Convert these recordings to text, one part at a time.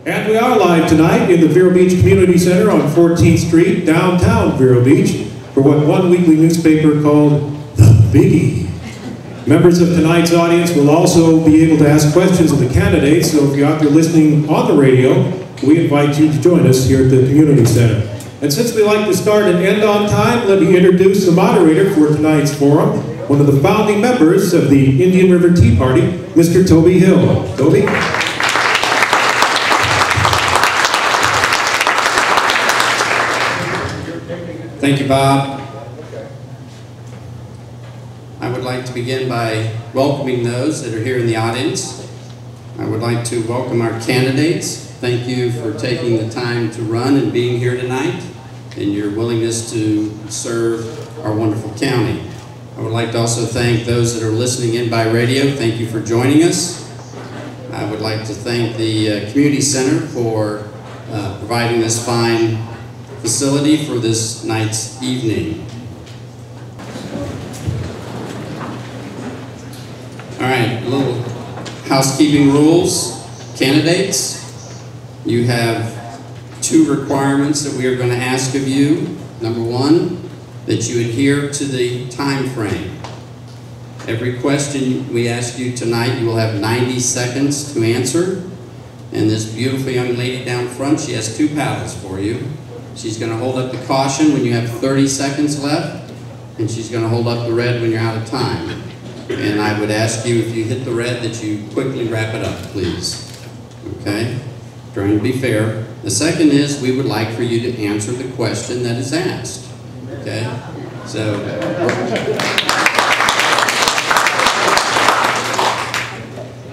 And we are live tonight in the Vero Beach Community Center on 14th Street, downtown Vero Beach, for what one weekly newspaper called The Biggie. Members of tonight's audience will also be able to ask questions of the candidates, so if you're out there listening on the radio, we invite you to join us here at the Community Center. And since we like to start and end on time, let me introduce the moderator for tonight's forum, one of the founding members of the Indian River Tea Party, Mr. Toby Hill. Toby? Thank you, Bob. I would like to begin by welcoming those that are here in the audience. I would like to welcome our candidates. Thank you for taking the time to run and being here tonight and your willingness to serve our wonderful county. I would like to also thank those that are listening in by radio. Thank you for joining us. I would like to thank the Community Center for providing this fine facility for this night's evening. All right, a little housekeeping rules. Candidates, you have two requirements that we are going to ask of you. Number one, that you adhere to the time frame. Every question we ask you tonight, you will have 90 seconds to answer. And this beautiful young lady down front, she has two paddles for you. She's going to hold up the caution when you have 30 seconds left, and she's going to hold up the red when you're out of time. And I would ask you, if you hit the red, that you quickly wrap it up, please. Okay? Trying to be fair. The second is, we would like for you to answer the question that is asked. Okay?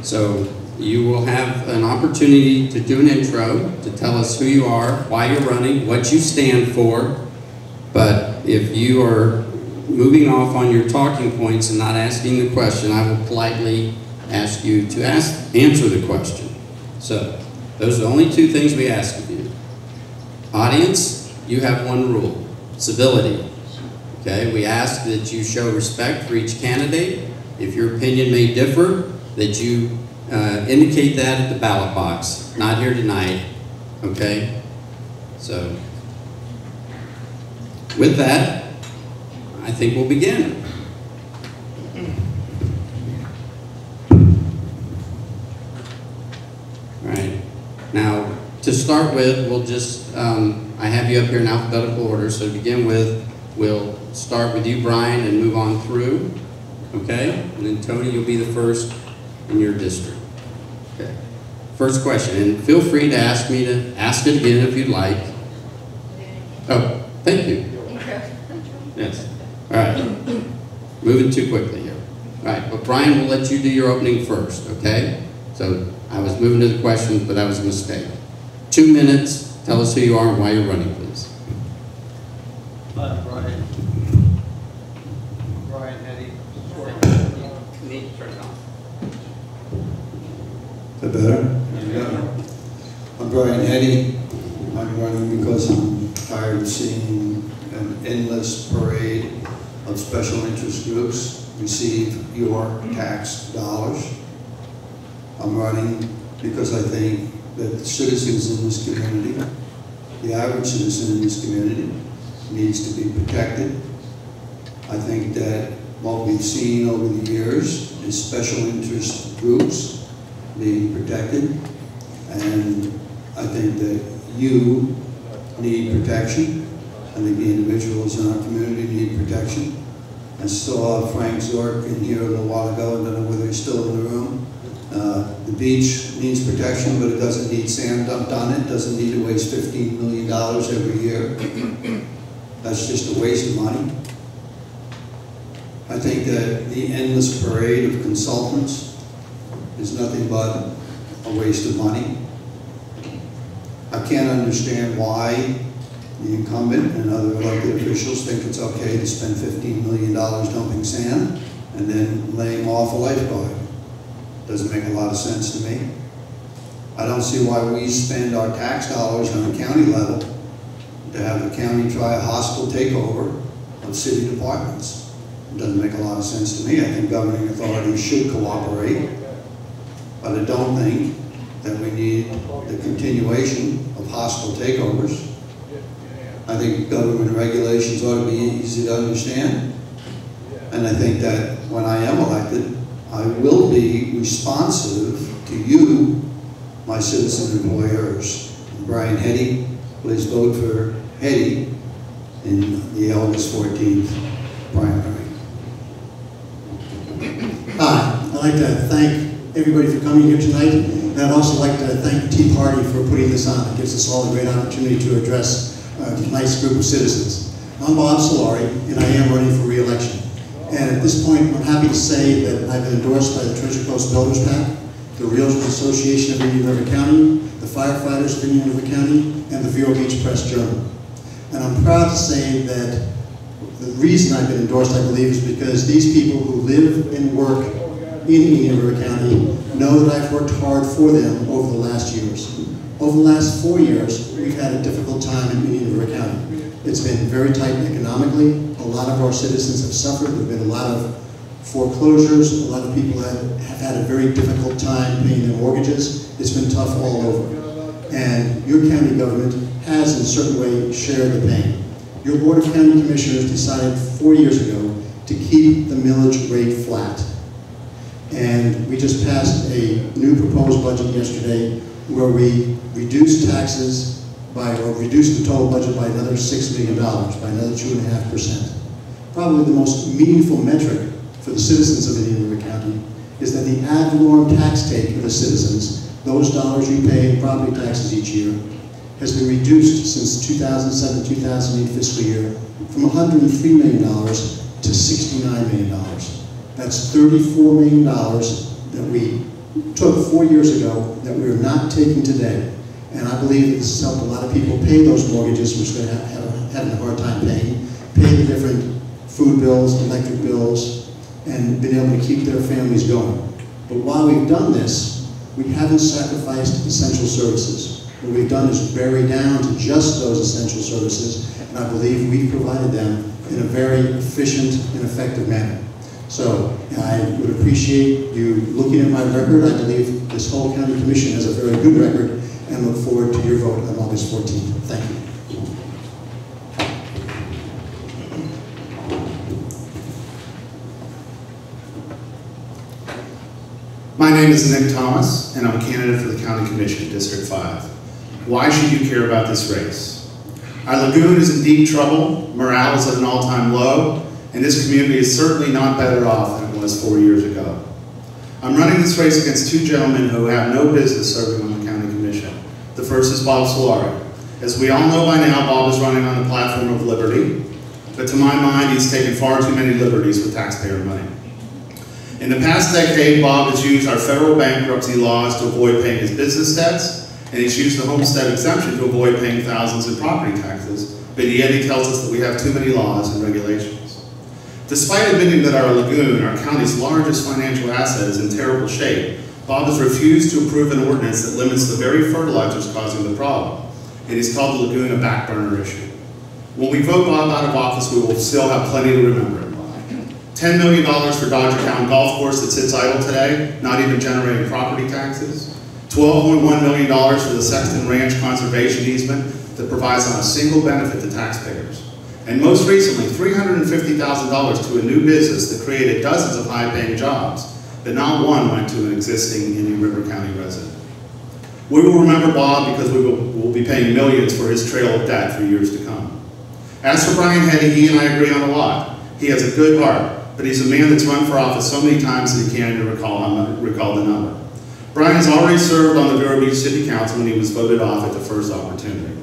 So you will have an opportunity to do an intro, to tell us who you are, why you're running, what you stand for. But if you are moving off on your talking points and not asking the question, I will politely ask you to answer the question. So those are the only two things we ask of you. Audience, you have one rule: civility. Okay, we ask that you show respect for each candidate. If your opinion may differ, that you indicate that at the ballot box, not here tonight. Okay? So, with that, I think we'll begin. All right. Now, to start with, we'll just, I have you up here in alphabetical order, so to begin with, we'll start with you, Brian, and move on through, okay? And then Tony, you'll be the first in your district. Okay. First question, and feel free to ask me to ask it again if you'd like. Oh, thank you. Yes. All right. Moving too quickly here. All right, but Brian, we'll let you do your opening first, okay? So I was moving to the questions, but that was a mistake. 2 minutes. Tell us who you are and why you're running, please. Brian Heady. Need to turn it on. Is that better? Yeah. I'm Brian Heady. I'm running because I'm tired of seeing an endless parade of special interest groups receive your tax dollars. I'm running because I think that the citizens in this community, the average citizen in this community, needs to be protected. I think that what we've seen over the years is special interest groups being protected, and I think that you need protection. I think the individuals in our community need protection. I saw Frank Zorc in here a little while ago. I don't know whether he's still in the room. The beach needs protection, but it doesn't need sand dumped on it. It doesn't need to waste $15 million every year. That's just a waste of money. I think that the endless parade of consultants is nothing but a waste of money. I can't understand why the incumbent and other elected officials think it's okay to spend $15 million dumping sand and then laying off a lifeguard. Doesn't make a lot of sense to me. I don't see why we spend our tax dollars on a county level to have the county try a hostile takeover of city departments. It doesn't make a lot of sense to me. I think governing authorities should cooperate, but I don't think that we need the continuation of hostile takeovers. I think government regulations ought to be easy to understand. And I think that when I am elected, I will be responsive to you, my citizen employers. Brian Heady, please vote for Heady in the August 14th primary. Hi, I'd like to thank everybody for coming here tonight, and I'd also like to thank the Tea Party for putting this on. It gives us all a great opportunity to address a nice group of citizens. I'm Bob Solari, and I am running for re-election. And at this point, I'm happy to say that I've been endorsed by the Treasure Coast Builders PAC, the Realtors Association of Indian River County, the Firefighters of Indian River County, and the Vero Beach Press Journal. And I'm proud to say that the reason I've been endorsed, I believe, is because these people who live and work in Indian River County know that I've worked hard for them over the last years. Over the last 4 years, we've had a difficult time in Indian River County. It's been very tight economically. A lot of our citizens have suffered. There have been a lot of foreclosures. A lot of people have had a very difficult time paying their mortgages. It's been tough all over. And your county government has, in a certain way, shared the pain. Your Board of County Commissioners decided 4 years ago to keep the millage rate flat. And we just passed a new proposed budget yesterday where we reduced taxes or reduced the total budget by another $6 million, by another 2.5%. Probably the most meaningful metric for the citizens of Indian River County is that the ad valorem tax take of the citizens, those dollars you pay in property taxes each year, has been reduced since 2007-2008 fiscal year from $103 million to $69 million. That's $34 million that we took 4 years ago that we are not taking today. And I believe that this has helped a lot of people pay those mortgages, which they're having a hard time paying, pay the different food bills, electric bills, and been able to keep their families going. But while we've done this, we haven't sacrificed essential services. What we've done is bury down to just those essential services, and I believe we've provided them in a very efficient and effective manner. So I would appreciate you looking at my record. I believe this whole county commission has a very good record, and look forward to your vote on August 14th. Thank you. My name is Nick Thomas, and I'm a candidate for the County Commission, District 5. Why should you care about this race? Our lagoon is in deep trouble, morale is at an all-time low, and this community is certainly not better off than it was 4 years ago. I'm running this race against two gentlemen who have no business serving on the County Commission. The first is Bob Solari. As we all know by now, Bob is running on the platform of liberty, but to my mind, he's taken far too many liberties with taxpayer money. In the past decade, Bob has used our federal bankruptcy laws to avoid paying his business debts, and he's used the homestead exemption to avoid paying thousands in property taxes, but yet he tells us that we have too many laws and regulations. Despite admitting that our lagoon, our county's largest financial asset, is in terrible shape, Bob has refused to approve an ordinance that limits the very fertilizers causing the problem, and he's called the lagoon a back burner issue. When we vote Bob out of office, we will still have plenty to remember him by. $10 million for Dodgertown Golf Course that sits idle today, not even generating property taxes. $12.1 million for the Sexton Ranch conservation easement that provides not a single benefit to taxpayers. And most recently, $350,000 to a new business that created dozens of high-paying jobs, but not one went to an existing Indian River County resident. We will remember Bob because we will be paying millions for his trail of debt for years to come. As for Brian Heady, he and I agree on a lot. He has a good heart, but he's a man that's run for office so many times that he can't even recall the number. Brian has already served on the Vero Beach City Council when he was voted off at the first opportunity.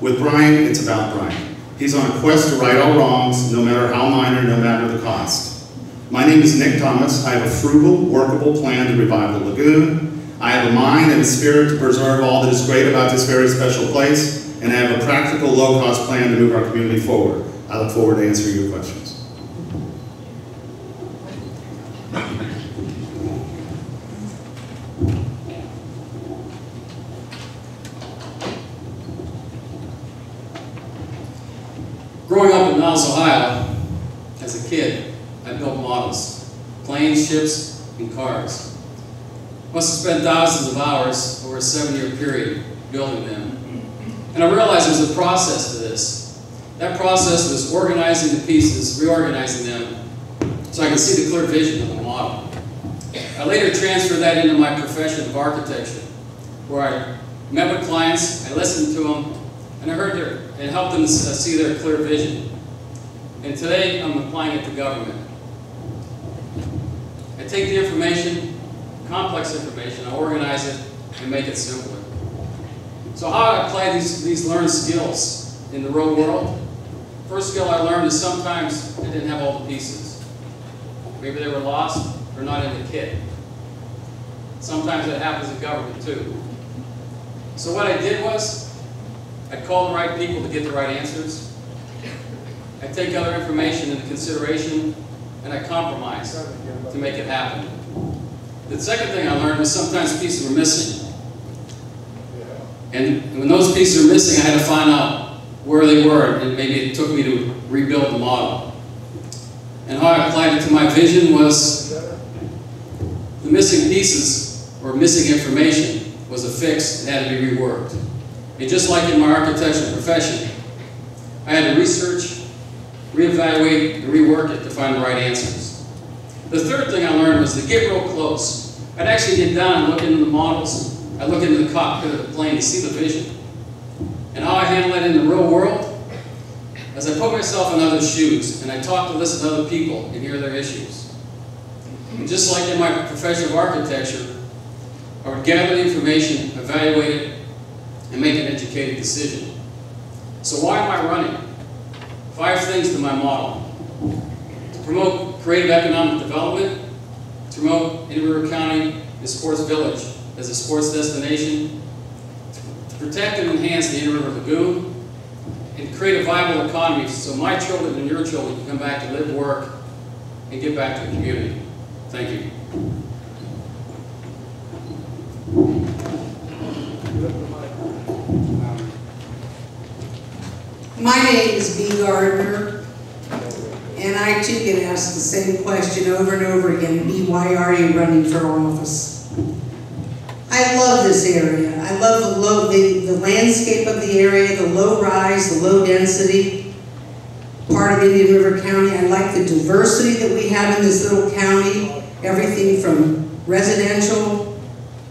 With Brian, it's about Brian. He's on a quest to right all wrongs, no matter how minor, no matter the cost. My name is Nick Thomas. I have a frugal, workable plan to revive the lagoon. I have a mind and a spirit to preserve all that is great about this very special place, and I have a practical, low-cost plan to move our community forward. I look forward to answering your questions. Growing up in Niles, Ohio, as a kid, I built models, planes, ships, and cars. Must have spent thousands of hours over over a 7-year period building them. And I realized there was a process to this. That process was organizing the pieces, reorganizing them, so I could see the clear vision of the model. I later transferred that into my profession of architecture, where I met with clients, I listened to them, and I heard and helped them see their clear vision. And today, I'm applying it to government. I take the information, complex information, I organize it, and make it simpler. So how I apply these learned skills in the real world? First skill I learned is sometimes I didn't have all the pieces. Maybe they were lost or not in the kit. Sometimes that happens in government too. So what I did was, I'd call the right people to get the right answers. I take other information into consideration, and I compromise to make it happen. The second thing I learned was sometimes pieces were missing. And when those pieces were missing, I had to find out where they were, and maybe it took me to rebuild the model. And how I applied it to my vision was the missing pieces or missing information was a fix that had to be reworked. And just like in my architectural profession, I had to research, reevaluate, and rework it to find the right answers. The third thing I learned was to get real close. I'd actually get down and look into the models. I'd look into the cockpit of the plane to see the vision. And how I handle it in the real world, as I put myself in others' shoes, and I talk to listen to other people and hear their issues. And just like in my profession of architecture, I would gather the information, evaluate it, and make an educated decision. So why am I running? 5 things to my model. To promote creative economic development, to promote Vero County as a sports village, as a sports destination, to protect and enhance the Inner River Lagoon, and create a viable economy so my children and your children can come back to live, work, and give back to the community. Thank you. My name is Bea Gardner, and I too get asked the same question over and over again, Bea, why are you running for office? I love this area. I love the landscape of the area, the low rise, the low density part of Indian River County. I like the diversity that we have in this little county, everything from residential,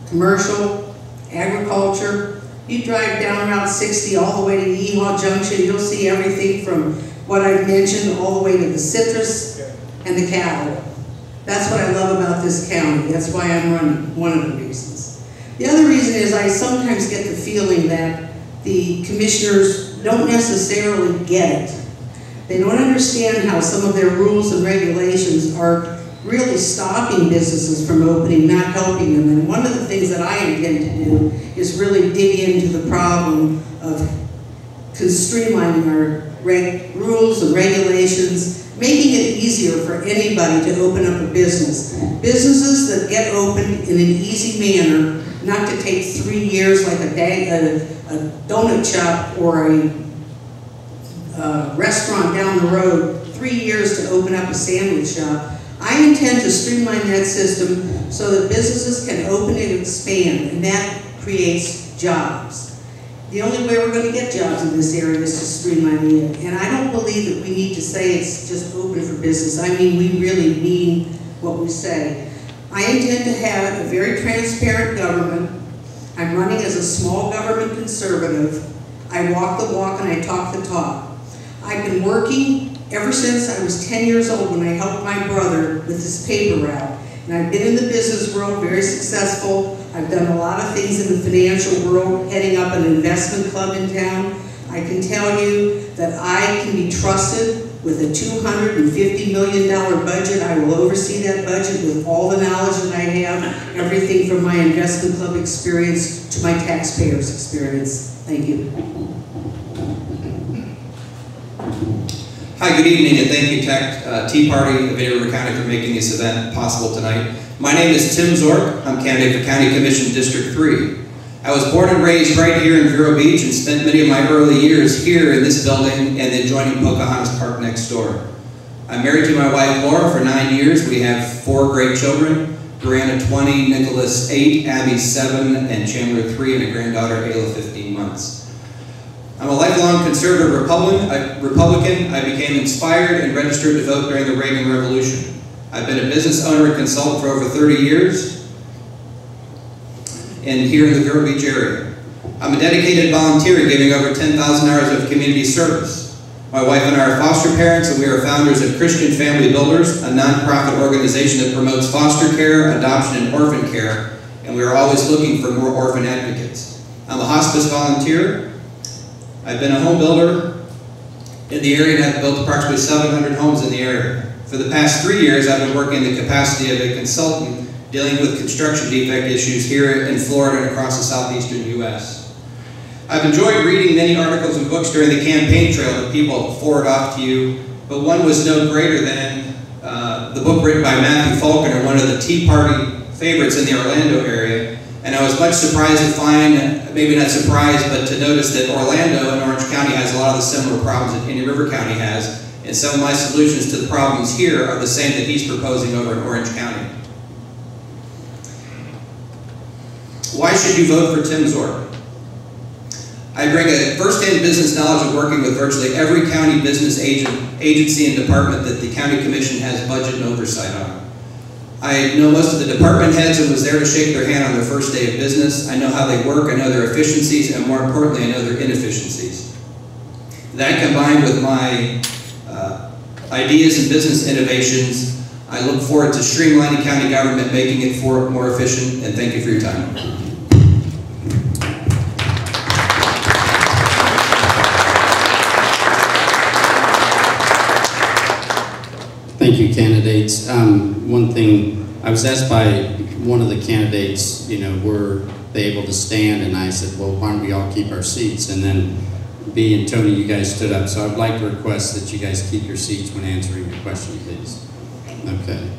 commercial, agriculture. You drive down Route 60 all the way to Yeehaw Junction, you'll see everything from what I've mentioned all the way to the citrus and the cattle. That's what I love about this county. That's why I'm running, one of the reasons. The other reason is I sometimes get the feeling that the commissioners don't necessarily get it. They don't understand how some of their rules and regulations are really stopping businesses from opening, not helping them. And one of the things that I intend to do is really dig into the problem of streamlining our rules and regulations, making it easier for anybody to open up a business. Businesses that get opened in an easy manner, not to take 3 years like a donut shop or a restaurant down the road, 3 years to open up a sandwich shop. I intend to streamline that system so that businesses can open and expand, and that creates jobs. The only way we're going to get jobs in this area is to streamline it. And I don't believe that we need to say it's just open for business. I mean, we really mean what we say. I intend to have a very transparent government. I'm running as a small government conservative. I walk the walk and I talk the talk. I've been working ever since I was 10 years old when I helped my brother with his paper route. And I've been in the business world, very successful. I've done a lot of things in the financial world, heading up an investment club in town. I can tell you that I can be trusted with a $250 million budget. I will oversee that budget with all the knowledge that I have, everything from my investment club experience to my taxpayers' experience. Thank you. Hi, good evening, and thank you, Tea Party of Vero County, for making this event possible tonight. My name is Tim Zorc. I'm candidate for County Commission District 3. I was born and raised right here in Vero Beach and spent many of my early years here in this building and then joining Pocahontas Park next door. I'm married to my wife Laura for 9 years. We have 4 great children. Brianna 20, Nicholas 8, Abby 7, and Chandler 3, and a granddaughter, Ayla 15 months. I'm a lifelong conservative Republican. I became inspired and registered to vote during the Reagan Revolution. I've been a business owner and consultant for over 30 years, and here in the Vero Beach area. I'm a dedicated volunteer, giving over 10,000 hours of community service. My wife and I are foster parents, and we are founders of Christian Family Builders, a nonprofit organization that promotes foster care, adoption, and orphan care, and we are always looking for more orphan advocates. I'm a hospice volunteer. I've been a home builder in the area and have built approximately 700 homes in the area. For the past 3 years, I've been working in the capacity of a consultant dealing with construction defect issues here in Florida and across the southeastern U.S. I've enjoyed reading many articles and books during the campaign trail that people forward off to you, but one was no greater than the book written by Matthew Faulconer, one of the Tea Party favorites in the Orlando area. And I was much surprised to find, maybe not surprised, but to notice that Orlando and Orange County has a lot of the similar problems that Indian River County has, and some of my solutions to the problems here are the same that he's proposing over in Orange County. Why should you vote for Tim Zorc? I bring a first-hand business knowledge of working with virtually every county business agency and department that the county commission has budget and oversight on. I know most of the department heads and was there to shake their hand on their first day of business. I know how they work, I know their efficiencies, and more importantly, I know their inefficiencies. That combined with my ideas and business innovations, I look forward to streamlining county government, making it more efficient, and thank you for your time. Thank you, candidates. One thing, I was asked by one of the candidates, were they able to stand? And I said, well, why don't we all keep our seats? And then Bea and Tony, you guys stood up. So I'd like to request that you guys keep your seats when answering your question, please. Okay.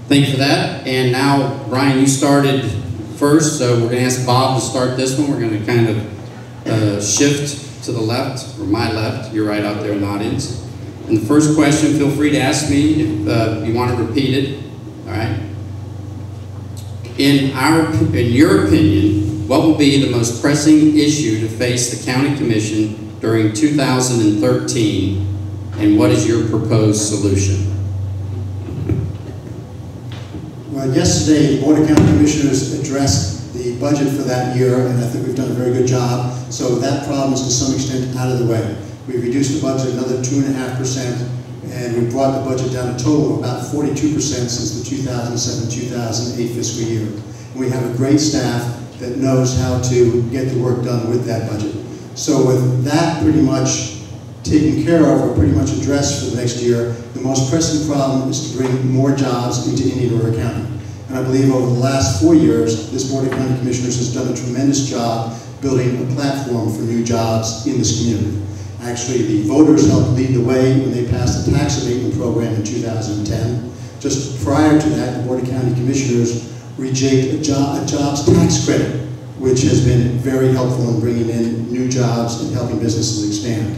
Thank you for that. And now, Brian, you started first, so we're going to ask Bob to start this one. We're going to kind of shift to the left, or my left. You're right out there in the audience. And the first question, feel free to ask me if you want to repeat it, all right? In your opinion, what will be the most pressing issue to face the County Commission during 2013, and what is your proposed solution? Well, yesterday, the Board of County Commissioners addressed the budget for that year, and I think we've done a very good job. So that problem is to some extent out of the way. We've reduced the budget another 2.5%, and we brought the budget down a total of about 42% since the 2007-2008 fiscal year. And we have a great staff that knows how to get the work done with that budget. So with that pretty much taken care of, or pretty much addressed for the next year, the most pressing problem is to bring more jobs into Indian River County. And I believe over the last 4 years, this Board of County Commissioners has done a tremendous job building a platform for new jobs in this community. Actually, the voters helped lead the way when they passed the tax abatement program in 2010. Just prior to that, the Board of County Commissioners rejigged a jobs tax credit, which has been very helpful in bringing in new jobs and helping businesses expand.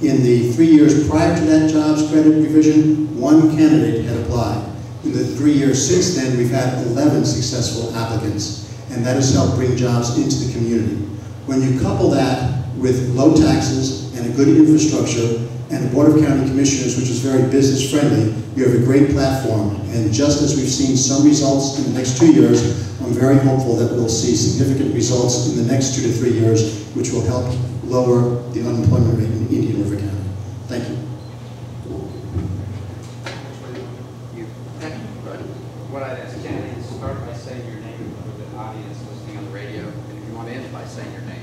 In the 3 years prior to that jobs credit revision, 1 candidate had applied. In the 3 years since then, we've had 11 successful applicants, and that has helped bring jobs into the community. When you couple that with low taxes and a good infrastructure and a Board of County Commissioners, which is very business friendly, you have a great platform. And just as we've seen some results in the next 2 years, I'm very hopeful that we'll see significant results in the next 2 to 3 years, which will help lower the unemployment rate in Indian River County. Thank you. What I'd ask candidates is start by saying your name for the audience listening on the radio, and if you want to end by saying your name.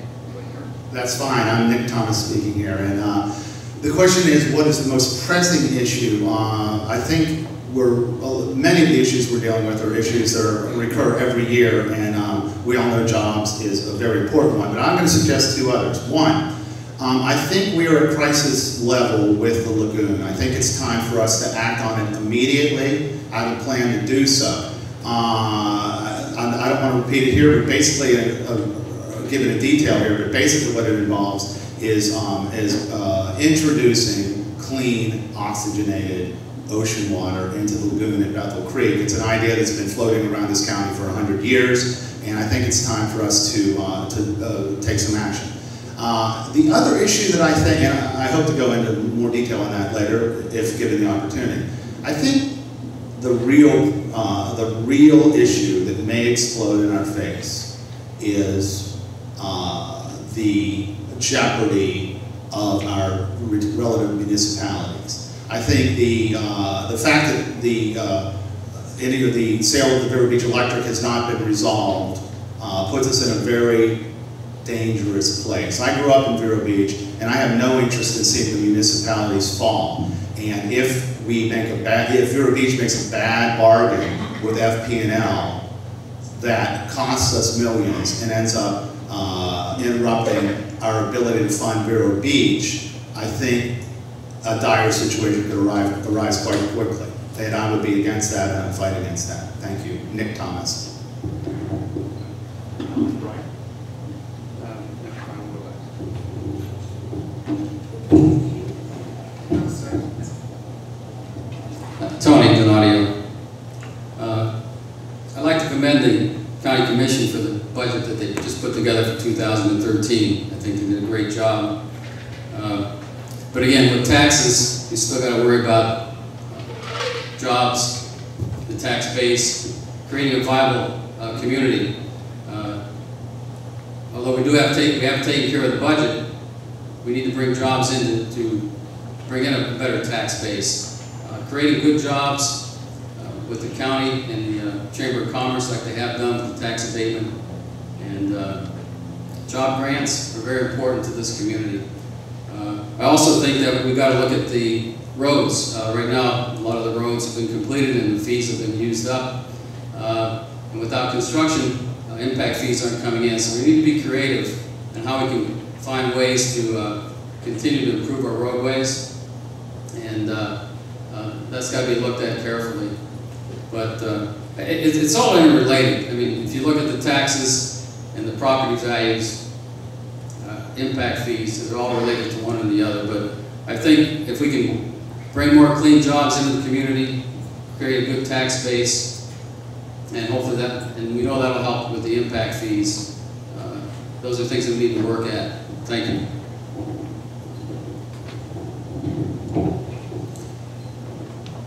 That's fine. I'm Nick Thomas speaking here, and the question is, what is the most pressing issue? I think many of the issues we're dealing with are issues that recur every year, and we all know jobs is a very important one, but I'm going to suggest 2 others. One, I think we are at crisis level with the lagoon. I think it's time for us to act on it immediately. I have a plan to do so. I don't want to repeat it here, but basically, give it a detail here, but basically what it involves is introducing clean, oxygenated ocean water into the lagoon at Bethel Creek. It's an idea that's been floating around this county for 100 years, and I think it's time for us to take some action. The other issue that I think, and I hope to go into more detail on that later if given the opportunity, I think the real issue that may explode in our face is the jeopardy of our relative municipalities. I think the fact that the sale of the Vero Beach Electric has not been resolved puts us in a very dangerous place. I grew up in Vero Beach, and I have no interest in seeing the municipalities fall. And if Vero Beach makes a bad bargain with FP&L that costs us millions and ends up interrupting our ability to fund Vero Beach, I think a dire situation could arise quite quickly. And I would be against that, and I would fight against that. Thank you. Nick Thomas. Tony, Donadio. I'd like to commend the County Commission for the budget that they just put together for 2013. I think they did a great job. But again, with taxes, you still got to worry about jobs, the tax base, creating a viable community. Although we have taken care of the budget, we need to bring jobs in to bring in a better tax base. Creating good jobs with the county and the Chamber of Commerce, like they have done with the tax abatement, and job grants are very important to this community. I also think that we've got to look at the roads. Right now, a lot of the roads have been completed and the fees have been used up. And without construction, impact fees aren't coming in. So we need to be creative in how we can find ways to continue to improve our roadways. And that's got to be looked at carefully. But it's all interrelated. I mean, if you look at the taxes and the property values, impact fees, they're all related to one and the other. But I think if we can bring more clean jobs into the community, create a good tax base, and hopefully and we know that'll help with the impact fees. Those are things that we need to work at. Thank you.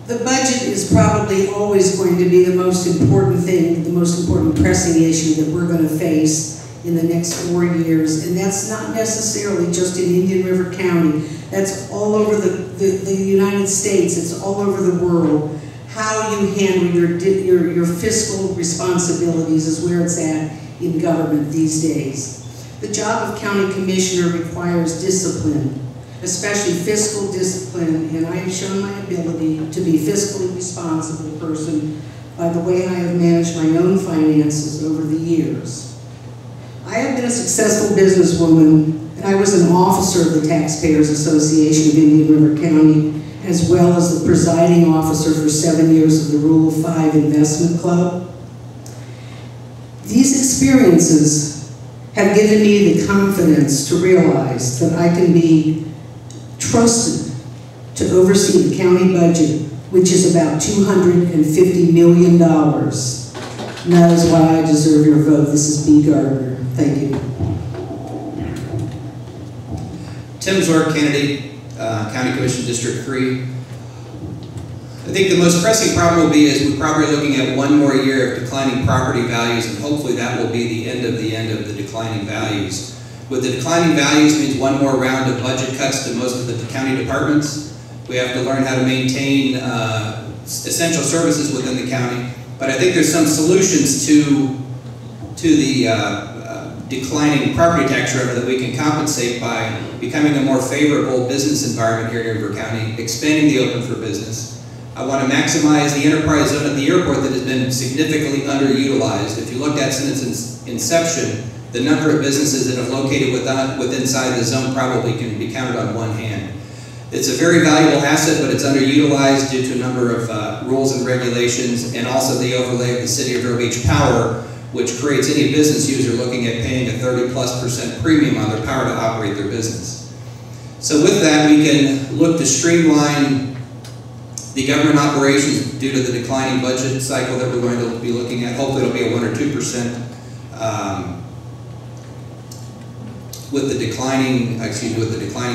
The budget is probably always going to be the most important thing, the most important pressing issue that we're going to face in the next 4 years. And that's not necessarily just in Indian River County. That's all over the United States. It's all over the world. How you handle your fiscal responsibilities is where it's at in government these days. The job of county commissioner requires discipline, especially fiscal discipline, and I have shown my ability to be fiscally responsible person by the way I have managed my own finances over the years. I have been a successful businesswoman, and I was an officer of the Taxpayers Association of Indian River County, as well as the presiding officer for 7 years of the Rule of 5 Investment Club. These experiences have given me the confidence to realize that I can be trusted to oversee the county budget, which is about $250 million. And that is why I deserve your vote. This is Bea Gardner. Thank you. Tim Zorc, candidate, County Commission District 3. I think the most pressing problem will be is we're probably looking at 1 more year of declining property values, and hopefully that will be the end of the declining values. With the declining values means 1 more round of budget cuts to most of the county departments. We have to learn how to maintain essential services within the county. But I think there's some solutions to the declining property tax revenue that we can compensate by becoming a more favorable business environment here in River County, expanding the open for business. I want to maximize the enterprise zone at the airport that has been significantly underutilized. If you looked at since its inception, the number of businesses that have located inside the zone probably can be counted on one hand. It's a very valuable asset, but it's underutilized due to a number of rules and regulations, and also the overlay of the City of Vero Beach Power, which creates any business user looking at paying a 30+% premium on their power to operate their business. So with that, we can look to streamline The government operations, due to the declining budget cycle that we're going to be looking at, hopefully it'll be a 1 or 2% with the declining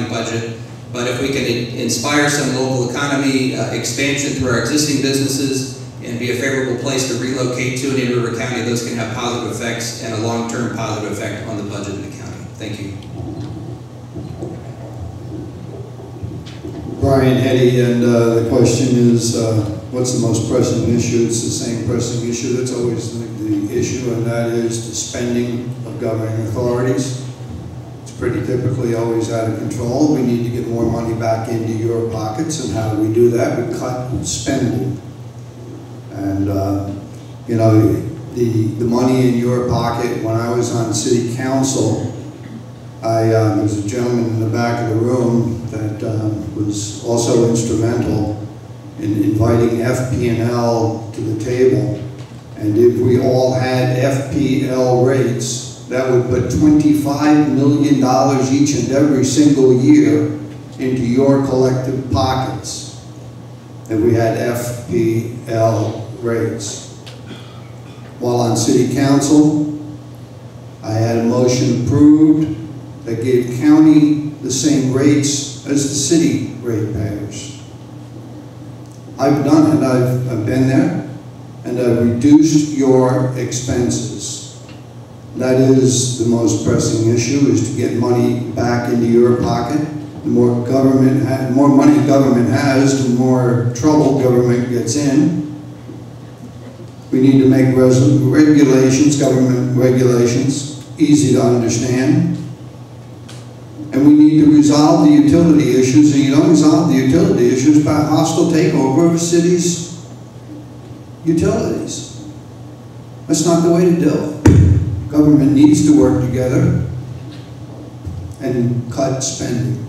budget. But if we can inspire some local economy expansion through our existing businesses and be a favorable place to relocate to in River County, those can have positive effects and a long-term positive effect on the budget of the county. Thank you. Brian Heady, and the question is, what's the most pressing issue? It's the same pressing issue that's always the issue, and that is the spending of governing authorities. It's pretty typically always out of control. We need to get more money back into your pockets, and how do we do that? We cut spending. And, you know, the money in your pocket, when I was on city council, there was a gentleman in the back of the room that was also instrumental in inviting FP&L to the table. And if we all had FPL rates, that would put $25 million each and every single year into your collective pockets if we had FPL rates. While on city council, I had a motion approved that gave county the same rates as the city ratepayers. I've done it, I've been there, and I've reduced your expenses. That is the most pressing issue, is to get money back into your pocket. The more money government has, the more trouble government gets in. We need to make regulations, government regulations, easy to understand. And we need to resolve the utility issues, and you don't resolve the utility issues by hostile takeover of a city's utilities. That's not the way to do it. Government needs to work together and cut spending.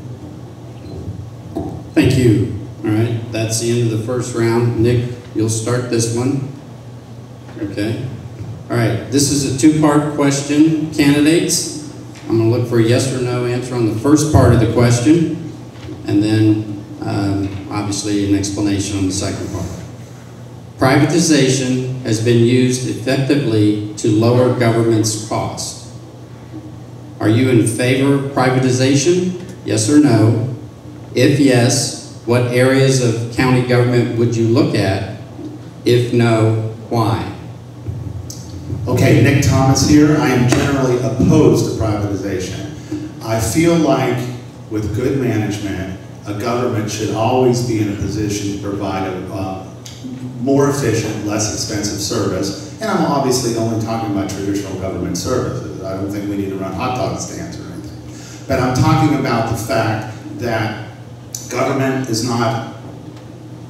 Thank you. All right, that's the end of the first round. Nick, you'll start this one. Okay. All right, this is a two-part question. Candidates, I'm going to look for a yes or no answer on the first part of the question, and then obviously an explanation on the second part. Privatization has been used effectively to lower government's cost. Are you in favor of privatization? Yes or no? If yes, what areas of county government would you look at? If no, why? Okay, Nick Thomas here. I am generally opposed to privatization. I feel like with good management, a government should always be in a position to provide a more efficient, less expensive service. And I'm obviously only talking about traditional government services. I don't think we need to run hot dog stands or anything. But I'm talking about the fact that government is not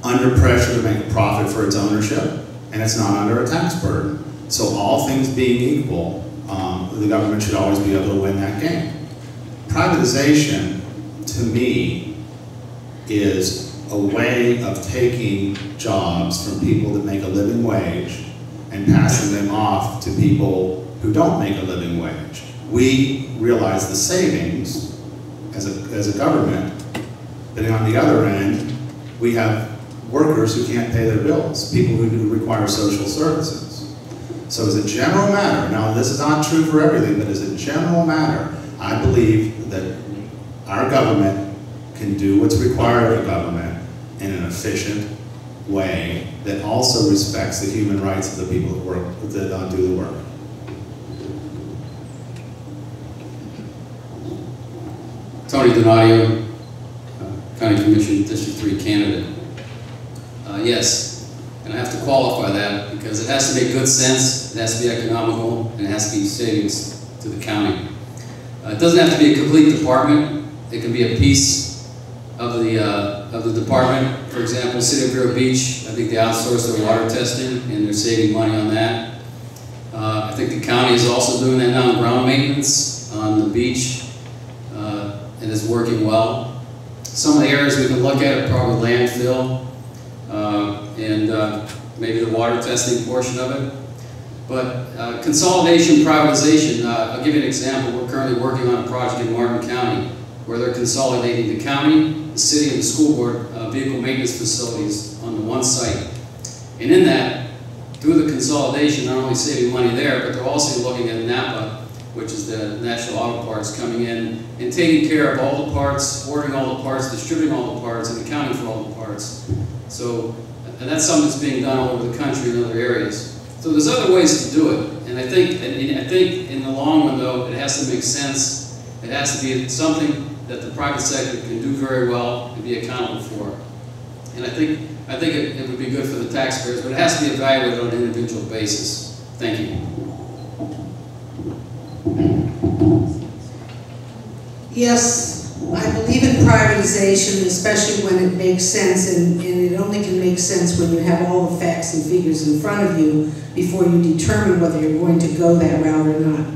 under pressure to make a profit for its ownership, and it's not under a tax burden. So all things being equal, the government should always be able to win that game. Privatization, to me, is a way of taking jobs from people that make a living wage and passing them off to people who don't make a living wage. We realize the savings as a government, but on the other end, we have workers who can't pay their bills, people who require social services. So as a general matter, now this is not true for everything, but as a general matter, I believe that our government can do what's required of government in an efficient way that also respects the human rights of the people who work, that do the work. Tony Donadio, County Commission District 3 candidate. Yes, and I have to qualify that because it has to make good sense, it has to be economical, and it has to be savings to the county. It doesn't have to be a complete department. It can be a piece of the department. For example, City of Vero Beach, I think they outsource their water testing, and they're saving money on that. I think the county is also doing that now in ground maintenance on the beach, and it's working well. Some of the areas we can look at are probably landfill, and maybe the water testing portion of it. But consolidation, privatization, I'll give you an example. We're currently working on a project in Martin County where they're consolidating the county, the city, and the school board vehicle maintenance facilities on the one site. And in that, through the consolidation, not only saving money there, but they're also looking at Napa, which is the National Auto Parts, coming in and taking care of all the parts, ordering all the parts, distributing all the parts, and accounting for all the parts. So, and that's something that's being done all over the country in other areas. So there's other ways to do it, and I think in the long run, though, it has to make sense. It has to be something that the private sector can do very well and be accountable for. And I think it would be good for the taxpayers, but it has to be evaluated on an individual basis. Thank you. Yes, I believe in privatization, especially when it makes sense, and it only can make sense when you have all the facts and figures in front of you before you determine whether you're going to go that route or not.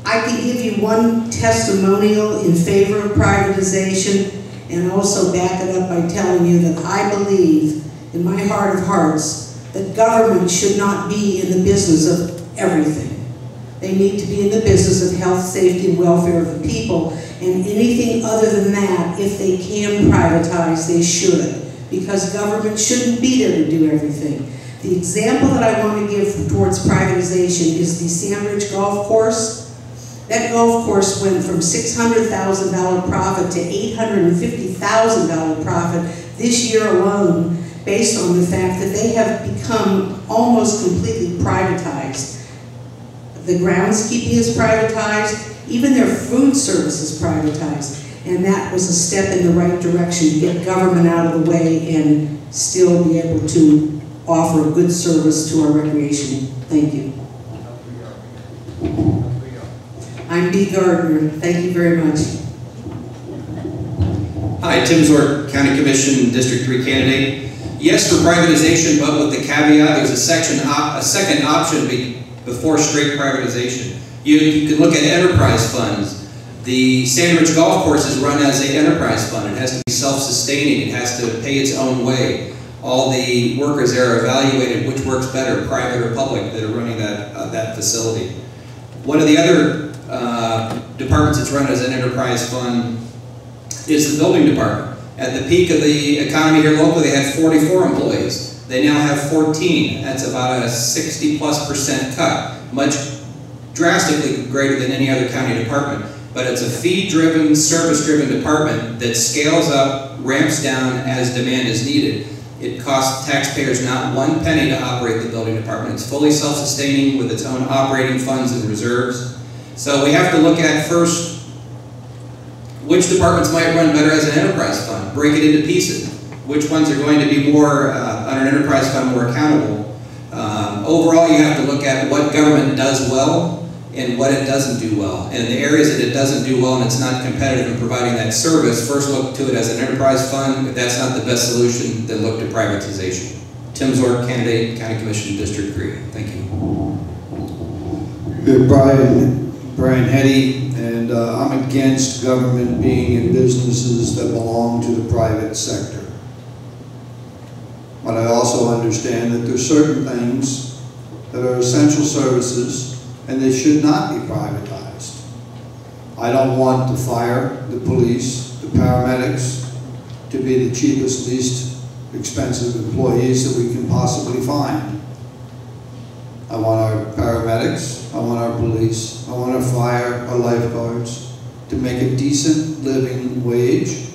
I can give you one testimonial in favor of privatization and also back it up by telling you that I believe in my heart of hearts that government should not be in the business of everything. They need to be in the business of health, safety, and welfare of the people, and anything other than that, if they can privatize, they should, because government shouldn't be there to do everything. The example that I want to give towards privatization is the Sandridge Golf Course. That golf course went from $600,000 profit to $850,000 profit this year alone, based on the fact that they have become almost completely privatized. The groundskeeping is privatized, even their food service is privatized, and that was a step in the right direction to get government out of the way and still be able to offer a good service to our recreation. Thank you. I'm Bea Gardner. Thank you very much. Hi, Tim Zorc, County Commission District 3 candidate. Yes for privatization, but with the caveat there's a second option before straight privatization. You can look at enterprise funds. The Sandridge Golf Course is run as an enterprise fund. It has to be self-sustaining. It has to pay its own way. All the workers there are evaluated which works better, private or public, that are running that facility. One of the other departments that's run as an enterprise fund is the building department. At the peak of the economy here locally, they had 44 employees. They now have 14. That's about a 60+% cut, much drastically greater than any other county department. But it's a fee-driven, service-driven department that scales up, ramps down as demand is needed. It costs taxpayers not one penny to operate the building department. It's fully self-sustaining with its own operating funds and reserves. So we have to look at first which departments might run better as an enterprise fund, break it into pieces. Which ones are going to be more, under an enterprise fund, more accountable. Overall, you have to look at what government does well and what it doesn't do well. And in the areas that it doesn't do well and it's not competitive in providing that service, first look to it as an enterprise fund. If that's not the best solution, then look to privatization. Tim Zorc, candidate, County Commission, District 3. Thank you. Good, Brian Heady, and I'm against government being in businesses that belong to the private sector. But I also understand that there's certain things that are essential services and they should not be privatized. I don't want the fire, the police, the paramedics to be the cheapest, least expensive employees that we can possibly find. I want our paramedics, I want our police, I want our fire, our lifeguards to make a decent living wage,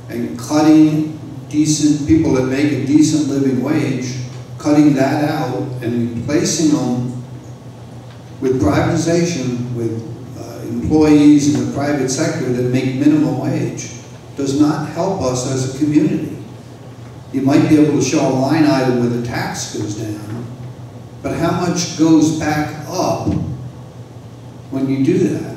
and cutting decent people that make a decent living wage, cutting that out and replacing them with privatization, with employees in the private sector that make minimum wage, does not help us as a community. You might be able to show a line item where the tax goes down, but how much goes back up when you do that?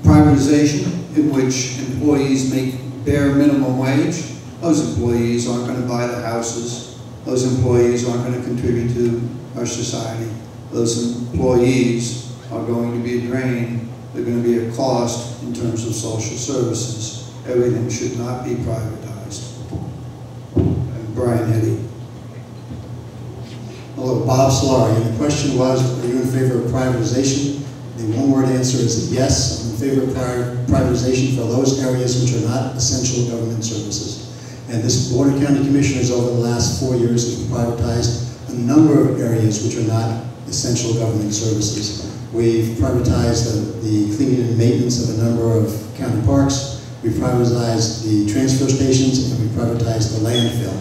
Privatization, in which employees make bare minimum wage, those employees aren't going to buy the houses. Those employees aren't going to contribute to our society. Those employees are going to be a drain. They're going to be a cost in terms of social services. Everything should not be privatized. And Brian Heady. Hello, Bob Solari, and the question was, are you in favor of privatization? The one-word answer is yes. I'm in favor of privatization for those areas which are not essential government services. And this Board of County Commissioners over the last 4 years has privatized a number of areas which are not essential government services. We've privatized the cleaning and maintenance of a number of county parks. We've privatized the transfer stations, and we've privatized the landfill.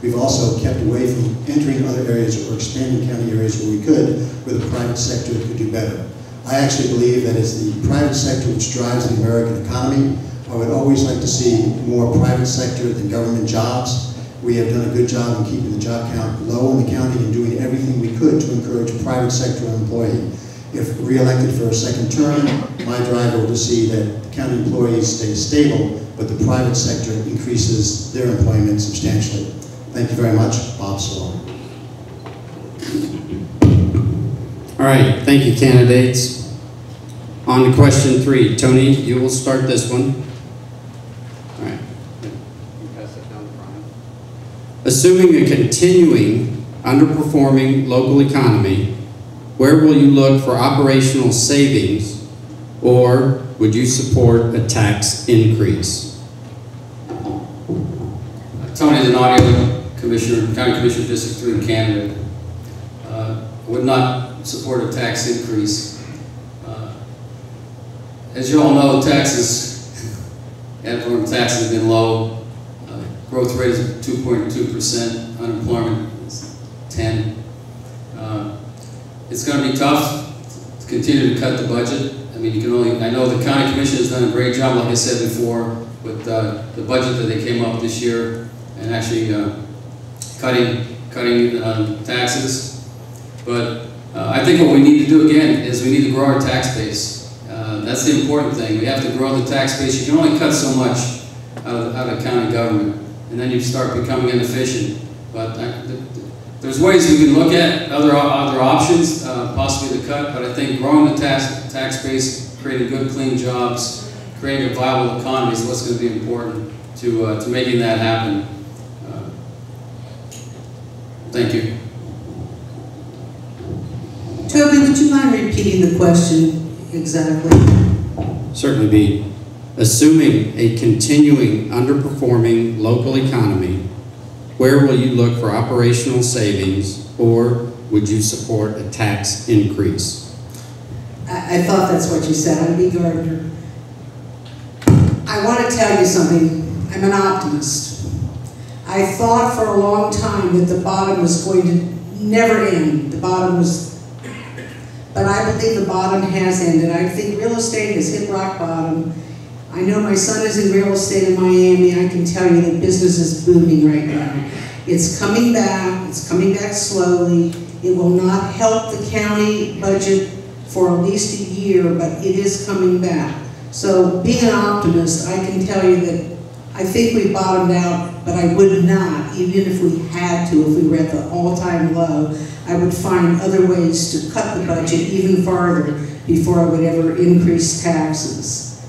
We've also kept away from entering other areas or expanding county areas where we could, where the private sector could do better. I actually believe that it's the private sector which drives the American economy. I would always like to see more private sector than government jobs. We have done a good job in keeping the job count low in the county and doing everything we could to encourage private sector employee. If re-elected for a second term, my drive will to see that county employees stay stable, but the private sector increases their employment substantially. Thank you very much. Bob Solari. All right, thank you, candidates. On to question 3. Tony, you will start this one. All right. Pass that down to Brian. Assuming a continuing underperforming local economy, where will you look for operational savings, or would you support a tax increase? Tony Donadio, Commissioner, County Commissioner, District 3 candidate. Would not support a tax increase. As you all know, taxes, ad valorem taxes have been low. Growth rate is 2.2%. Unemployment is 10. It's going to be tough to continue to cut the budget. I mean, you can only, I know the County Commission has done a great job, like I said before, with the budget that they came up this year, and actually cutting taxes. But I think what we need to do again is we need to grow our tax base. That's the important thing. We have to grow the tax base. You can only cut so much out of county government, and then you start becoming inefficient. But there's ways we can look at other options, possibly to cut. But I think growing the tax base, creating good, clean jobs, creating a viable economy is what's going to be important to making that happen. Thank you. Toby, would you mind repeating the question exactly? Certainly be. Assuming a continuing underperforming local economy, where will you look for operational savings, or would you support a tax increase? I thought that's what you said. I'm Bea Gardner. I want to tell you something. I'm an optimist. I thought for a long time that the bottom was going to never end. The bottom was, but I believe the bottom has ended. I think real estate has hit rock bottom. I know my son is in real estate in Miami. I can tell you that business is booming right now. It's coming back. It's coming back slowly. It will not help the county budget for at least a year, but it is coming back. So being an optimist, I can tell you that I think we bottomed out, but I would not, even if we had to, if we were at the all-time low, I would find other ways to cut the budget even farther before I would ever increase taxes.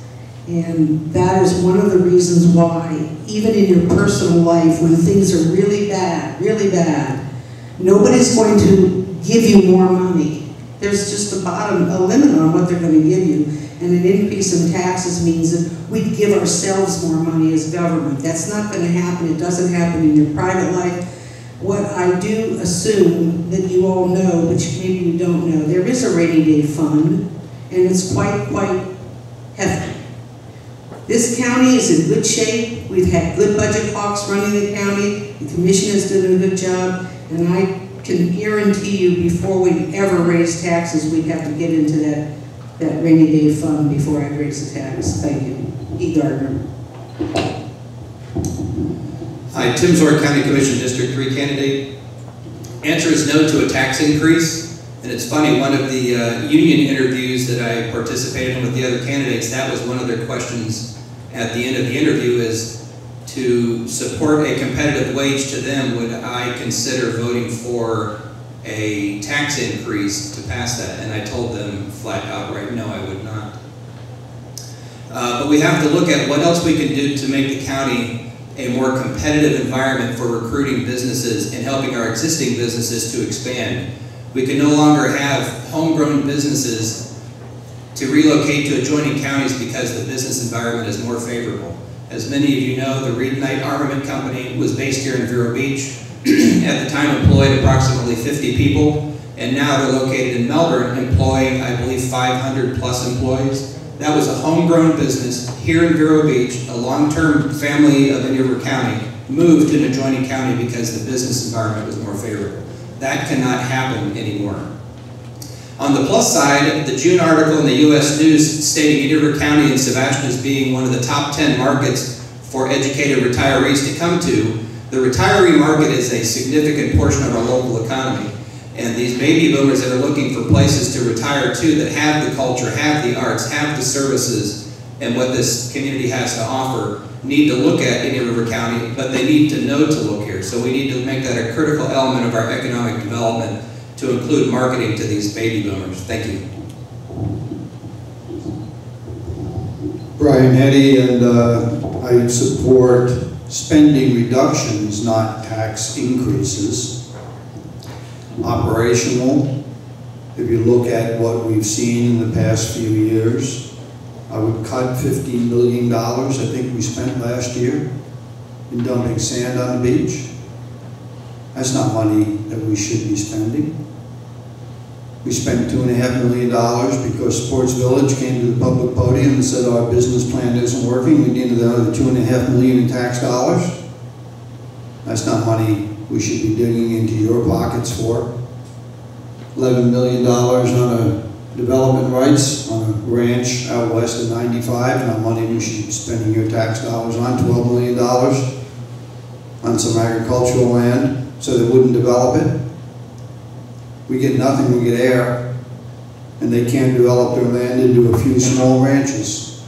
And that is one of the reasons why, even in your personal life, when things are really bad, nobody's going to give you more money. There's just a limit on what they're going to give you. And an increase in taxes means that we'd give ourselves more money as government. That's not going to happen. It doesn't happen in your private life. What I do assume that you all know, but maybe you don't know, there is a rainy day fund, and it's quite hefty. This county is in good shape. We've had good budget hawks running the county. The commission has done a good job, and I can guarantee you before we ever raise taxes, we'd have to get into that rainy day fund before I raise the tax. Thank you. Bea Gardner. Hi, Tim Zorc, County Commission District 3 candidate. Answer is no to a tax increase. And it's funny, one of the union interviews that I participated in with the other candidates, that was one of their questions at the end of the interview is to support a competitive wage to them, would I consider voting for a tax increase to pass that? And I told them flat out right, no, I would not. But we have to look at what else we can do to make the county a more competitive environment for recruiting businesses and helping our existing businesses to expand. We can no longer have homegrown businesses to relocate to adjoining counties because the business environment is more favorable. As many of you know, the Reed Knight Armament Company was based here in Vero Beach. At the time employed approximately 50 people, and now they're located in Melbourne, employing, I believe, 500 plus employees. That was a homegrown business here in Vero Beach. A long-term family of Indian River County moved to an adjoining county because the business environment was more favorable. That cannot happen anymore. On the plus side, the June article in the U.S. News stating Indian River County and Sebastian as being one of the top 10 markets for educated retirees to come to. The retiree market is a significant portion of our local economy, and these baby boomers that are looking for places to retire to that have the culture, have the arts, have the services, and what this community has to offer, need to look at Indian River County, but they need to know to look here. So we need to make that a critical element of our economic development to include marketing to these baby boomers. Thank you. Brian Heady, and I support spending reductions, not tax increases. Operational, if you look at what we've seen in the past few years, I would cut $15 million, I think we spent last year, in dumping sand on the beach. That's not money that we should be spending. We spent $2.5 million because Sports Village came to the public podium and said our business plan isn't working. We needed another $2.5 million in tax dollars. That's not money we should be digging into your pockets for. $11 million on a development rights on a ranch out west of 95, not money we should be spending your tax dollars on. $12 million on some agricultural land so they wouldn't develop it. We get nothing, we get air, and they can't develop their land into a few small ranches,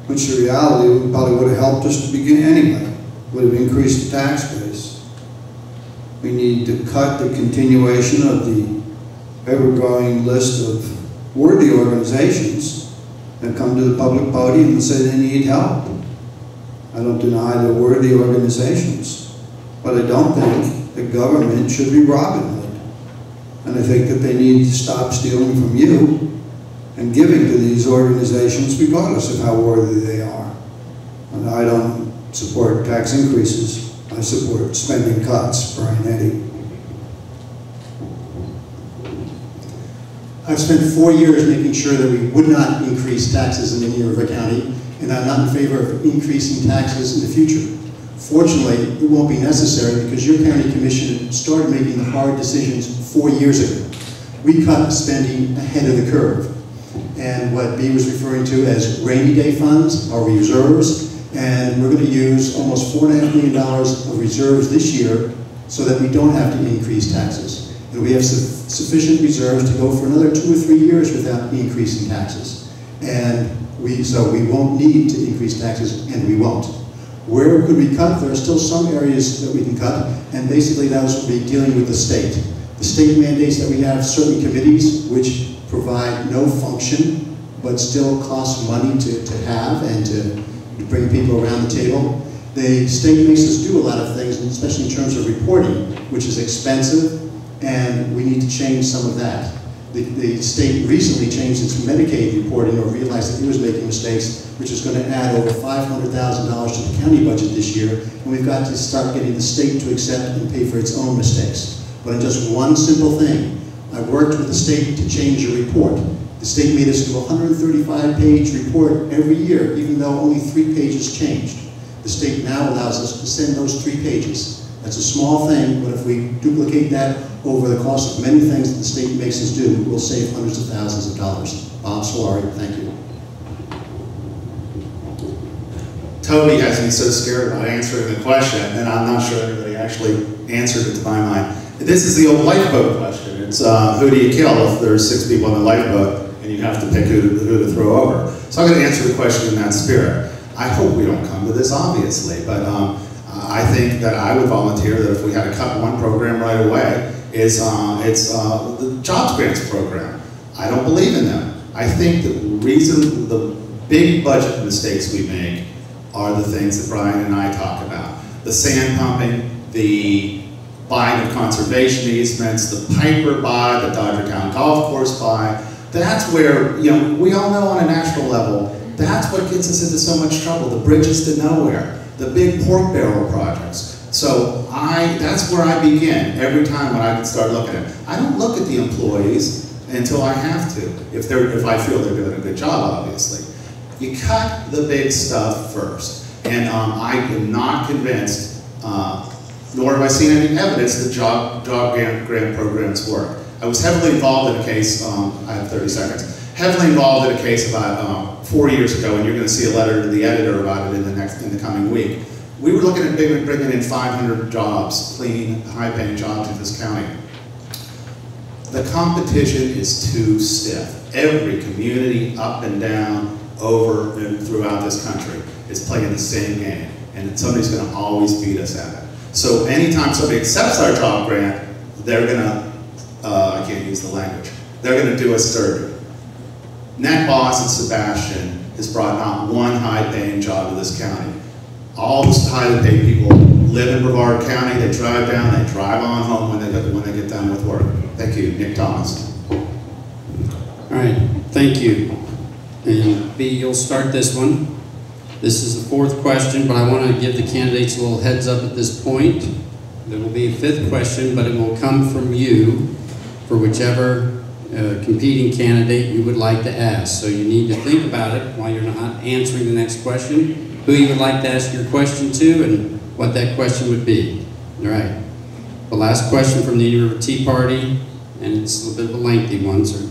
which the reality probably would have helped us to begin anyway, would have increased the tax base. We need to cut the continuation of the ever-growing list of worthy organizations that come to the public podium and say they need help. I don't deny they're worthy organizations, but I don't think the government should be robbing them. And I think that they need to stop stealing from you and giving to these organizations regardless of how worthy they are. And I don't support tax increases. I support spending cuts. Brian Heady. I've spent 4 years making sure that we would not increase taxes in Indian River County, and I'm not in favor of increasing taxes in the future. Fortunately, it won't be necessary because your county commission started making the hard decisions 4 years ago. We cut spending ahead of the curve. And what Bea was referring to as rainy day funds are reserves, and we're going to use almost $4.5 million of reserves this year so that we don't have to increase taxes. And we have sufficient reserves to go for another 2 or 3 years without increasing taxes. And so we won't need to increase taxes, and we won't. Where could we cut? There are still some areas that we can cut, and basically that will be dealing with the state. The state mandates that we have certain committees which provide no function, but still cost money to have and to bring people around the table. The state makes us do a lot of things, especially in terms of reporting, which is expensive, and we need to change some of that. The state recently changed its Medicaid reporting, or realized that it was making mistakes, which is going to add over $500,000 to the county budget this year, and we've got to start getting the state to accept and pay for its own mistakes. But in just one simple thing, I worked with the state to change a report. The state made us do a 135-page report every year, even though only 3 pages changed. The state now allows us to send those 3 pages. That's a small thing, but if we duplicate that over the cost of many things that the state makes us do, we'll save hundreds of thousands of dollars. Bob Solari, thank you. Toby has me so scared about answering the question, and I'm not sure everybody actually answered it to my mind. This is the old lifeboat question. It's who do you kill if there's 6 people in the lifeboat and you have to pick who to throw over? So I'm going to answer the question in that spirit. I hope we don't come to this, obviously, but I think that I would volunteer that if we had to cut one program right away, it's the jobs grants program. I don't believe in them. I think the reason the big budget mistakes we make are the things that Brian and I talk about. The sand pumping, the buying of conservation easements, the Piper buy, the Dodger Town Golf Course buy, That's where, you know, we all know on a national level, that's what gets us into so much trouble, the bridges to nowhere, the big pork barrel projects. So that's where I begin every time when I start looking at it. I don't look at the employees until I have to, if I feel they're doing a good job, obviously. You cut the big stuff first. And I am not convinced, nor have I seen any evidence that job grant programs work. I was heavily involved in a case, I have 30 seconds, heavily involved in a case about 4 years ago, and you're going to see a letter to the editor about it in the coming week. We were looking at bringing in 500 jobs, clean, high-paying jobs in this county. The competition is too stiff. Every community up and down, over and throughout this country is playing the same game, and somebody's going to always beat us at it. So anytime somebody accepts our job grant, they're going to, I can't use the language, they're going to do us dirty. Net Boss and Sebastian has brought not one high-paying job to this county. All the highly paid people live in Brevard County, they drive down, they drive on home when they get done with work. Thank you, Nick Thomas. All right, thank you. And Bea, you'll start this one. This is the fourth question, but I want to give the candidates a little heads up at this point. There will be a fifth question, but it will come from you for whichever competing candidate you would like to ask. So you need to think about it while you're not answering the next question, who you would like to ask your question to and what that question would be. All right. The last question from the Indian River Tea Party, and it's a little bit of a lengthy one, so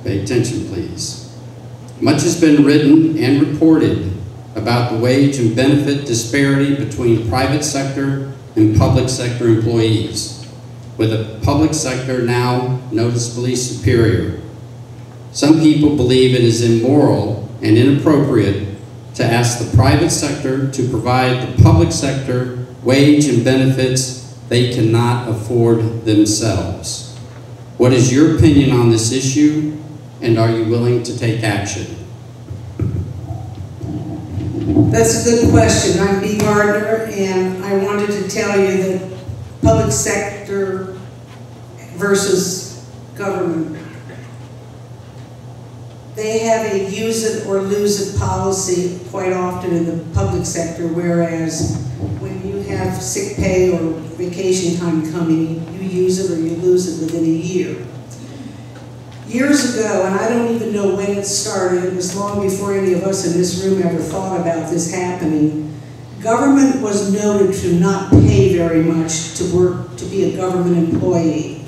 pay attention, please. Much has been written and reported about the wage and benefit disparity between private sector and public sector employees, with the public sector now noticeably superior. Some people believe it is immoral and inappropriate to ask the private sector to provide the public sector wage and benefits they cannot afford themselves. What is your opinion on this issue, and are you willing to take action? That's a good question. I'm Bea Gardner, and I wanted to tell you that public sector versus government, they have a use it or lose it policy quite often in the public sector, whereas when you have sick pay or vacation time coming, you use it or you lose it within a year. Years ago, and I don't even know when it started, it was long before any of us in this room ever thought about this happening, government was noted to not pay very much to work, to be a government employee.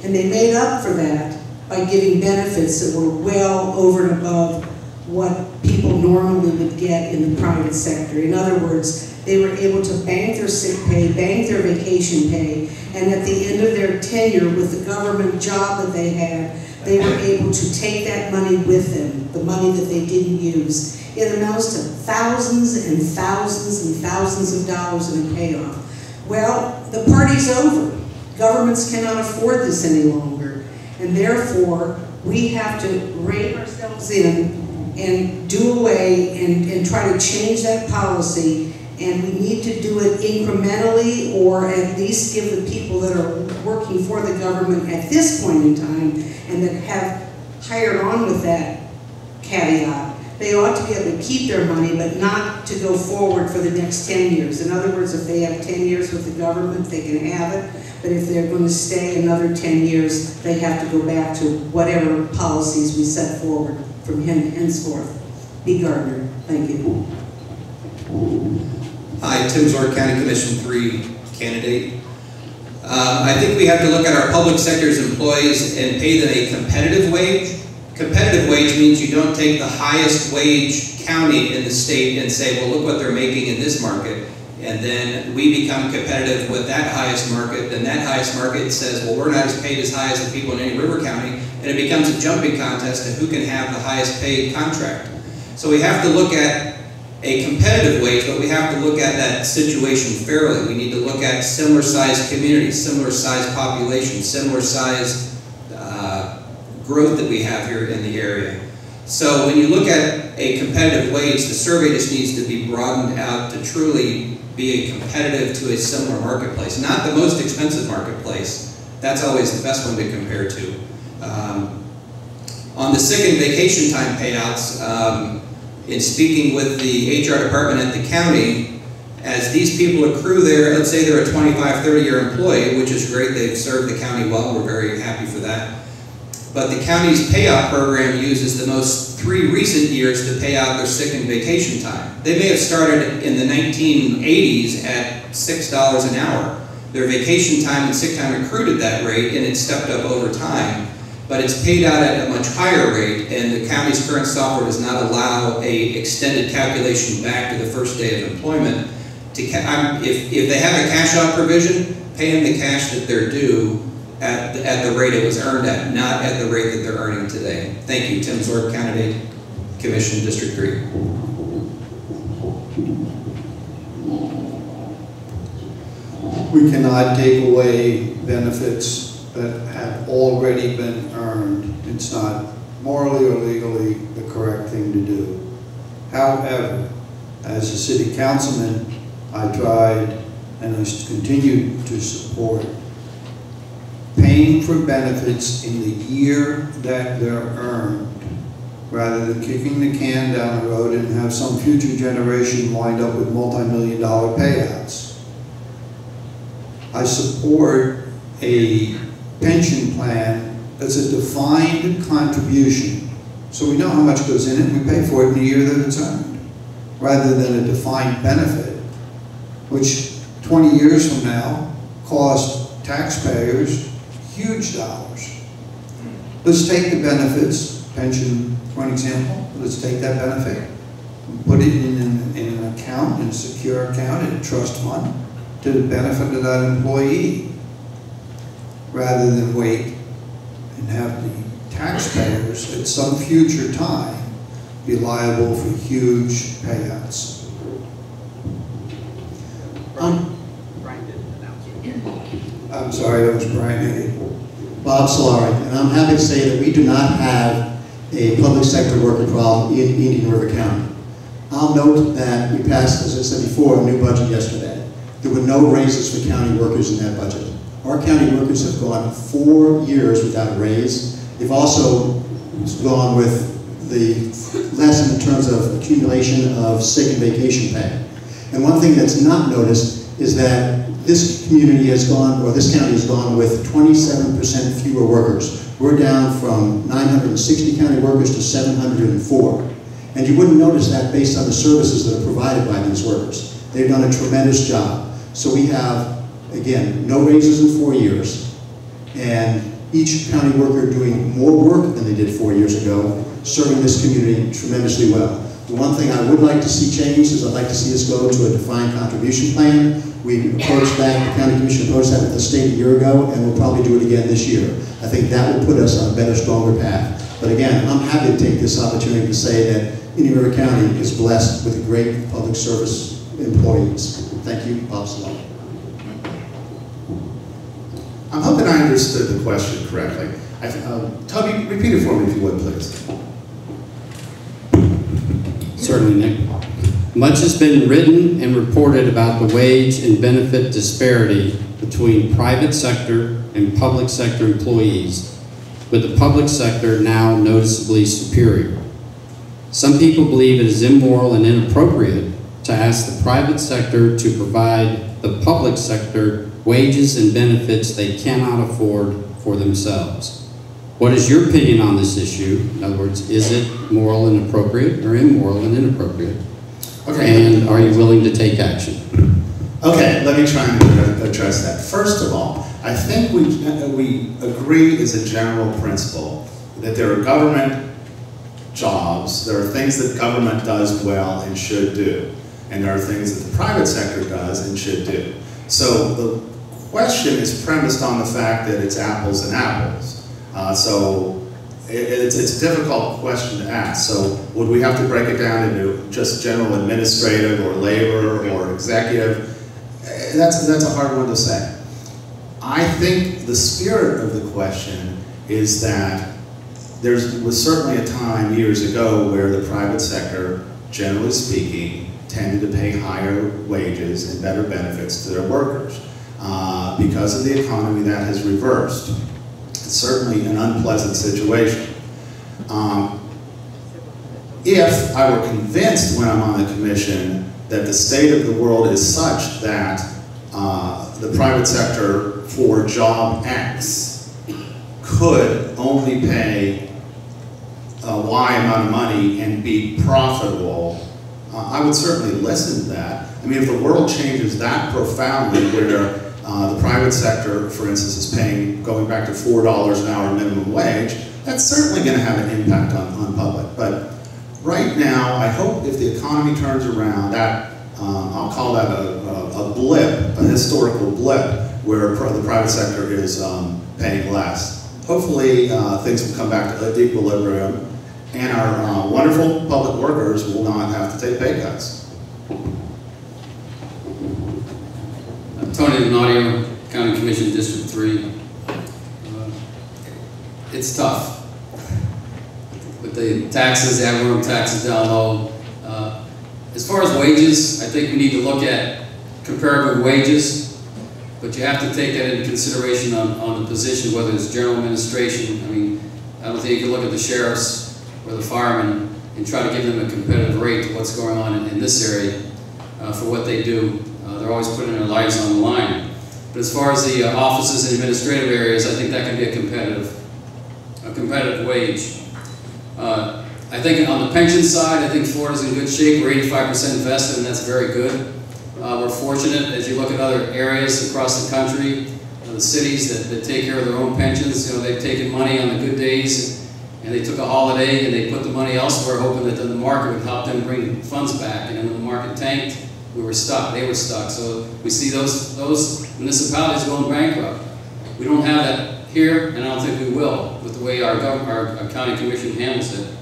And they made up for that by giving benefits that were well over and above what people normally would get in the private sector. In other words, they were able to bank their sick pay, bank their vacation pay, and at the end of their tenure with the government job that they had, they were able to take that money with them, the money that they didn't use. It amounts to thousands and thousands and thousands of dollars in a payoff. Well, the party's over. Governments cannot afford this any longer, and therefore we have to rein ourselves in and do away and try to change that policy, and we need to do it incrementally, or at least give the people that are working for the government at this point in time and that have hired on with that caveat, they ought to be able to keep their money but not to go forward for the next 10 years. In other words, if they have 10 years with the government, they can have it, but if they're going to stay another 10 years, they have to go back to whatever policies we set forward from henceforth. Bea Gardner, thank you. Hi, Tim Zorc, County Commission 3 candidate. I think we have to look at our public sector's employees and pay them a competitive wage. Competitive wage means you don't take the highest wage county in the state and say, well, look what they're making in this market. And then we become competitive with that highest market. Then that highest market says, well, we're not as paid as high as the people in any river county. And it becomes a jumping contest to who can have the highest paid contract. So we have to look at a competitive wage, but we have to look at that situation fairly. We need to look at similar sized communities, similar sized population, similar sized growth that we have here in the area. So when you look at a competitive wage, the survey just needs to be broadened out to truly be a competitive to a similar marketplace. Not the most expensive marketplace. That's always the best one to compare to. On the sick and vacation time payouts, in speaking with the HR department at the county, as these people accrue there, let's say they're a 25, 30-year employee, which is great, they've served the county well, we're very happy for that. But the county's payout program uses the most 3 recent years to pay out their sick and vacation time. They may have started in the 1980s at $6 an hour. Their vacation time and sick time accrued at that rate, and it stepped up over time. But it's paid out at a much higher rate, and the county's current software does not allow an extended calculation back to the first day of employment. If they have a cash out provision, pay them the cash that they're due at the rate it was earned at, not at the rate that they're earning today. Thank you, Tim Zorc, Candidate Commission, District 3. We cannot take away benefits that have already been earned. It's not morally or legally the correct thing to do. However, as a city councilman, I tried and I continue to support paying for benefits in the year that they're earned, rather than kicking the can down the road and have some future generation wind up with multi-million-dollar payouts. I support a pension plan that's a defined contribution, so we know how much goes in it and we pay for it in the year that it's earned, rather than a defined benefit, which 20 years from now cost taxpayers huge dollars. Let's take the benefits, pension for an example, let's take that benefit and put it in an account, in a secure account, in a trust fund, to the benefit of that employee, rather than wait and have the taxpayers at some future time be liable for huge payouts. I'm sorry, that was Brian Heady. Bob Solari, and I'm happy to say that we do not have a public sector worker problem in Indian River County. I'll note that we passed, as I said before, a new budget yesterday. There were no raises for county workers in that budget. Our county workers have gone 4 years without a raise. They've also gone with the lesson in terms of accumulation of sick and vacation pay. And one thing that's not noticed is that this community has gone, or this county has gone with 27% fewer workers. We're down from 960 county workers to 704. And you wouldn't notice that based on the services that are provided by these workers. They've done a tremendous job. So we have, again, no raises in 4 years, and each county worker doing more work than they did 4 years ago, serving this community tremendously well. The one thing I would like to see changed is I'd like to see us go to a defined contribution plan. We approached that, the county commission approached that with the state a year ago, and we'll probably do it again this year. I think that will put us on a better, stronger path. But again, I'm happy to take this opportunity to say that Indian River County is blessed with great public service employees. Thank you, Bob Solari. I'm hoping I understood the question correctly. Toby, repeat it for me if you would, please. Certainly, Nick. Much has been written and reported about the wage and benefit disparity between private sector and public sector employees, with the public sector now noticeably superior. Some people believe it is immoral and inappropriate to ask the private sector to provide the public sector wages and benefits they cannot afford for themselves. What is your opinion on this issue? In other words, is it moral and appropriate or immoral and inappropriate? Okay. And are you willing to take action? Okay, let me try and address that. First of all, I think we agree as a general principle that there are government jobs, there are things that government does well and should do, and there are things that the private sector does and should do. So the question is premised on the fact that it's apples and apples. So it's a difficult question to ask. So would we have to break it down into just general administrative or labor or executive? That's a hard one to say. I think the spirit of the question is that there was certainly a time years ago where the private sector, generally speaking, tended to pay higher wages and better benefits to their workers. Because of the economy, that has reversed. It's certainly an unpleasant situation. If I were convinced when I'm on the commission that the state of the world is such that the private sector for job X could only pay a Y amount of money and be profitable, I would certainly listen to that. I mean, if the world changes that profoundly where the private sector, for instance, is paying, going back to $4 an hour minimum wage, that's certainly going to have an impact on public. But right now, I hope if the economy turns around, that I'll call that a blip, a historical blip, where the private sector is paying less. Hopefully, things will come back to equilibrium, and our wonderful public workers will not have to take pay cuts. Tony Donadio, County Commission, District 3. It's tough. With the taxes, everyone taxes down low. As far as wages, I think we need to look at comparative wages, but you have to take that into consideration on the position, whether it's general administration. I mean, I don't think you can look at the sheriffs or the firemen and try to give them a competitive rate to what's going on in this area for what they do. They're always putting their lives on the line. But as far as the offices and administrative areas, I think that can be a competitive wage. I think on the pension side, I think Florida's in good shape. We're 85% invested, and that's very good. We're fortunate, as you look at other areas across the country, the cities that take care of their own pensions. You know, they've taken money on the good days, and they took a holiday, and they put the money elsewhere, hoping that then the market would help them bring funds back. And then when the market tanked, we were stuck. They were stuck. So we see those municipalities going bankrupt. We don't have that here, and I don't think we will, with the way our county commission handles it.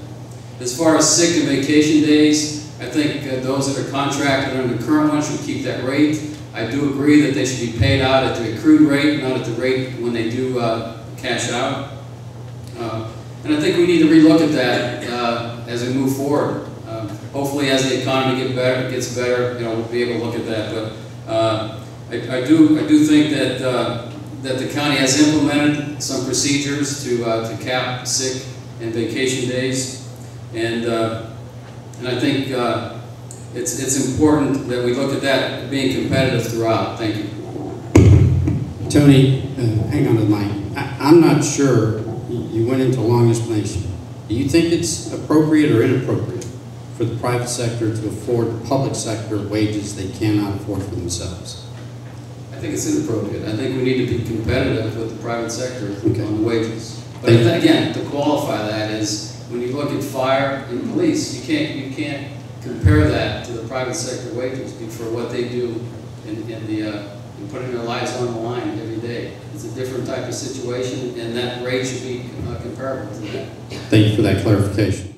As far as sick and vacation days, I think those that are contracted under the current one should keep that rate. I do agree that they should be paid out at the accrued rate, not at the rate when they do cash out. And I think we need to relook at that as we move forward. Hopefully, as the economy gets better, you know, we'll be able to look at that. But I do think that that the county has implemented some procedures to cap sick and vacation days. And I think it's important that we look at that being competitive throughout. Thank you. Tony, hang on to the mic. I'm not sure. You went into a long explanation. Do you think it's appropriate or inappropriate for the private sector to afford public sector wages they cannot afford for themselves? I think it's inappropriate. I think we need to be competitive with the private sector on the wages. But again, to qualify that is, when you look at fire and police, you can't compare that to the private sector wages for what they do in putting their lives on the line every day. It's a different type of situation, and that rate should be comparable to that. Thank you for that clarification.